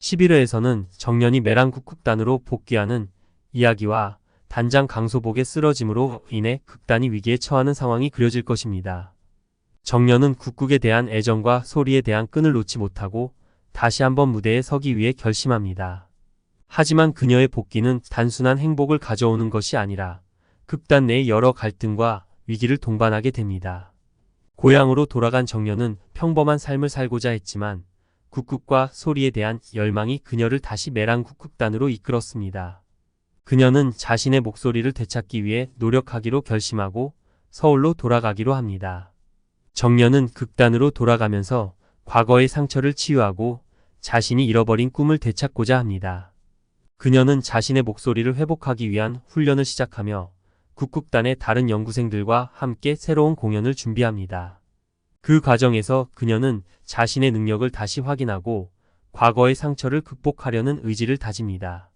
11회에서는 정년이 메랑국극단으로 복귀하는 이야기와 단장 강소복의 쓰러짐으로 인해 극단이 위기에 처하는 상황이 그려질 것입니다. 정년은 국극에 대한 애정과 소리에 대한 끈을 놓지 못하고 다시 한번 무대에 서기 위해 결심합니다. 하지만 그녀의 복귀는 단순한 행복을 가져오는 것이 아니라 극단 내의 여러 갈등과 위기를 동반하게 됩니다. 고향으로 돌아간 정년은 평범한 삶을 살고자 했지만 국극과 소리에 대한 열망이 그녀를 다시 메랑국극단으로 이끌었습니다. 그녀는 자신의 목소리를 되찾기 위해 노력하기로 결심하고 서울로 돌아가기로 합니다. 정년은 극단으로 돌아가면서 과거의 상처를 치유하고 자신이 잃어버린 꿈을 되찾고자 합니다. 그녀는 자신의 목소리를 회복하기 위한 훈련을 시작하며 국극단의 다른 연구생들과 함께 새로운 공연을 준비합니다. 그 과정에서 그녀는 자신의 능력을 다시 확인하고 과거의 상처를 극복하려는 의지를 다집니다.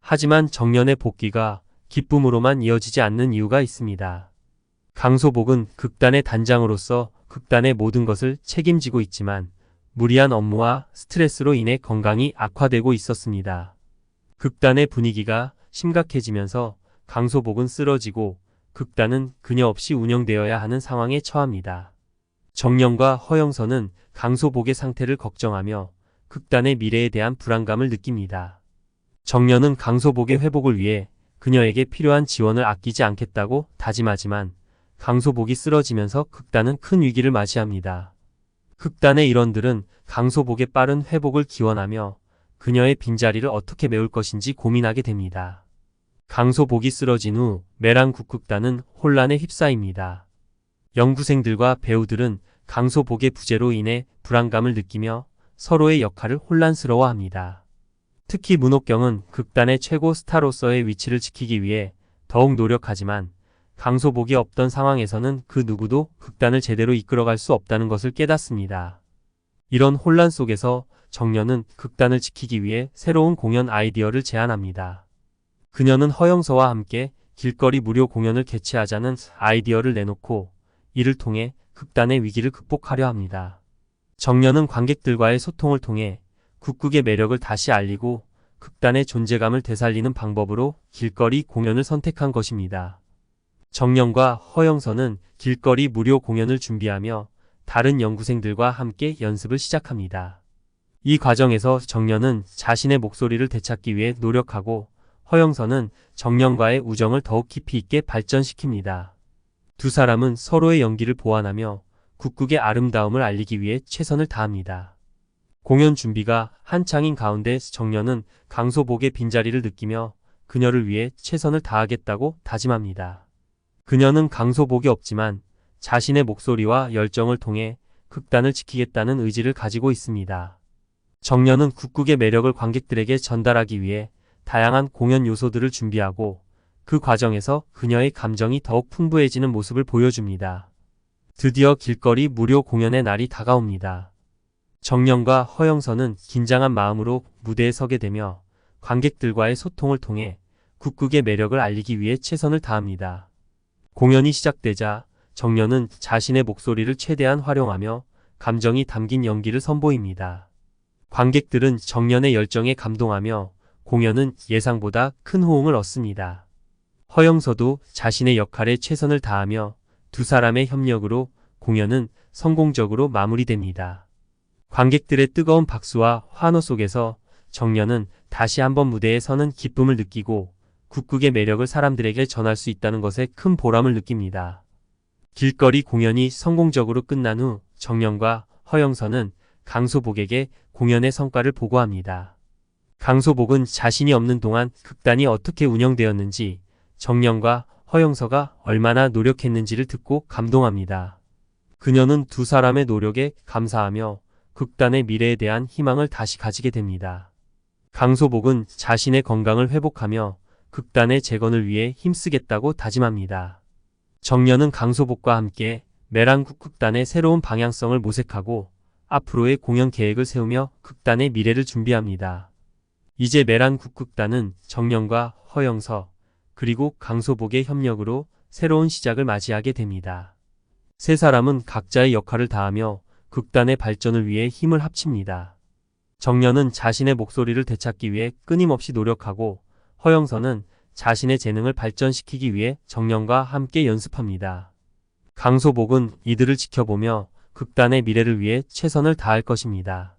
하지만 정년의 복귀가 기쁨으로만 이어지지 않는 이유가 있습니다. 강소복은 극단의 단장으로서 극단의 모든 것을 책임지고 있지만 무리한 업무와 스트레스로 인해 건강이 악화되고 있었습니다. 극단의 분위기가 심각해지면서 강소복은 쓰러지고 극단은 그녀 없이 운영되어야 하는 상황에 처합니다. 정년과 허영서는 강소복의 상태를 걱정하며 극단의 미래에 대한 불안감을 느낍니다. 정년은 강소복의 회복을 위해 그녀에게 필요한 지원을 아끼지 않겠다고 다짐하지만 강소복이 쓰러지면서 극단은 큰 위기를 맞이합니다. 극단의 일원들은 강소복의 빠른 회복을 기원하며 그녀의 빈자리를 어떻게 메울 것인지 고민하게 됩니다. 강소복이 쓰러진 후 메랑국극단은 혼란에 휩싸입니다. 연구생들과 배우들은 강소복의 부재로 인해 불안감을 느끼며 서로의 역할을 혼란스러워합니다. 특히 문옥경은 극단의 최고 스타로서의 위치를 지키기 위해 더욱 노력하지만 강소복이 없던 상황에서는 그 누구도 극단을 제대로 이끌어갈 수 없다는 것을 깨닫습니다. 이런 혼란 속에서 정년은 극단을 지키기 위해 새로운 공연 아이디어를 제안합니다. 그녀는 허영서와 함께 길거리 무료 공연을 개최하자는 아이디어를 내놓고 이를 통해 극단의 위기를 극복하려 합니다. 정년은 관객들과의 소통을 통해 국극의 매력을 다시 알리고 극단의 존재감을 되살리는 방법으로 길거리 공연을 선택한 것입니다. 정년과 허영서는 길거리 무료 공연을 준비하며 다른 연구생들과 함께 연습을 시작합니다. 이 과정에서 정년은 자신의 목소리를 되찾기 위해 노력하고 허영서는 정년과의 우정을 더욱 깊이 있게 발전시킵니다. 두 사람은 서로의 연기를 보완하며 국극의 아름다움을 알리기 위해 최선을 다합니다. 공연 준비가 한창인 가운데 정년은 강소복의 빈자리를 느끼며 그녀를 위해 최선을 다하겠다고 다짐합니다. 그녀는 강소복이 없지만 자신의 목소리와 열정을 통해 극단을 지키겠다는 의지를 가지고 있습니다. 정년은 국극의 매력을 관객들에게 전달하기 위해 다양한 공연 요소들을 준비하고 그 과정에서 그녀의 감정이 더욱 풍부해지는 모습을 보여줍니다. 드디어 길거리 무료 공연의 날이 다가옵니다. 정년과 허영서는 긴장한 마음으로 무대에 서게 되며 관객들과의 소통을 통해 국극의 매력을 알리기 위해 최선을 다합니다. 공연이 시작되자 정년은 자신의 목소리를 최대한 활용하며 감정이 담긴 연기를 선보입니다. 관객들은 정년의 열정에 감동하며 공연은 예상보다 큰 호응을 얻습니다. 허영서도 자신의 역할에 최선을 다하며 두 사람의 협력으로 공연은 성공적으로 마무리됩니다. 관객들의 뜨거운 박수와 환호 속에서 정년은 다시 한번 무대에 서는 기쁨을 느끼고 국극의 매력을 사람들에게 전할 수 있다는 것에 큰 보람을 느낍니다. 길거리 공연이 성공적으로 끝난 후 정년과 허영서는 강소복에게 공연의 성과를 보고합니다. 강소복은 자신이 없는 동안 극단이 어떻게 운영되었는지 정년과 허영서가 얼마나 노력했는지를 듣고 감동합니다. 그녀는 두 사람의 노력에 감사하며 극단의 미래에 대한 희망을 다시 가지게 됩니다. 강소복은 자신의 건강을 회복하며 극단의 재건을 위해 힘쓰겠다고 다짐합니다. 정년은 강소복과 함께 메랑국극단의 새로운 방향성을 모색하고 앞으로의 공연 계획을 세우며 극단의 미래를 준비합니다. 이제 메랑국극단은 정년과 허영서 그리고 강소복의 협력으로 새로운 시작을 맞이하게 됩니다. 세 사람은 각자의 역할을 다하며 극단의 발전을 위해 힘을 합칩니다. 정년은 자신의 목소리를 되찾기 위해 끊임없이 노력하고 허영선은 자신의 재능을 발전시키기 위해 정년과 함께 연습합니다. 강소복은 이들을 지켜보며 극단의 미래를 위해 최선을 다할 것입니다.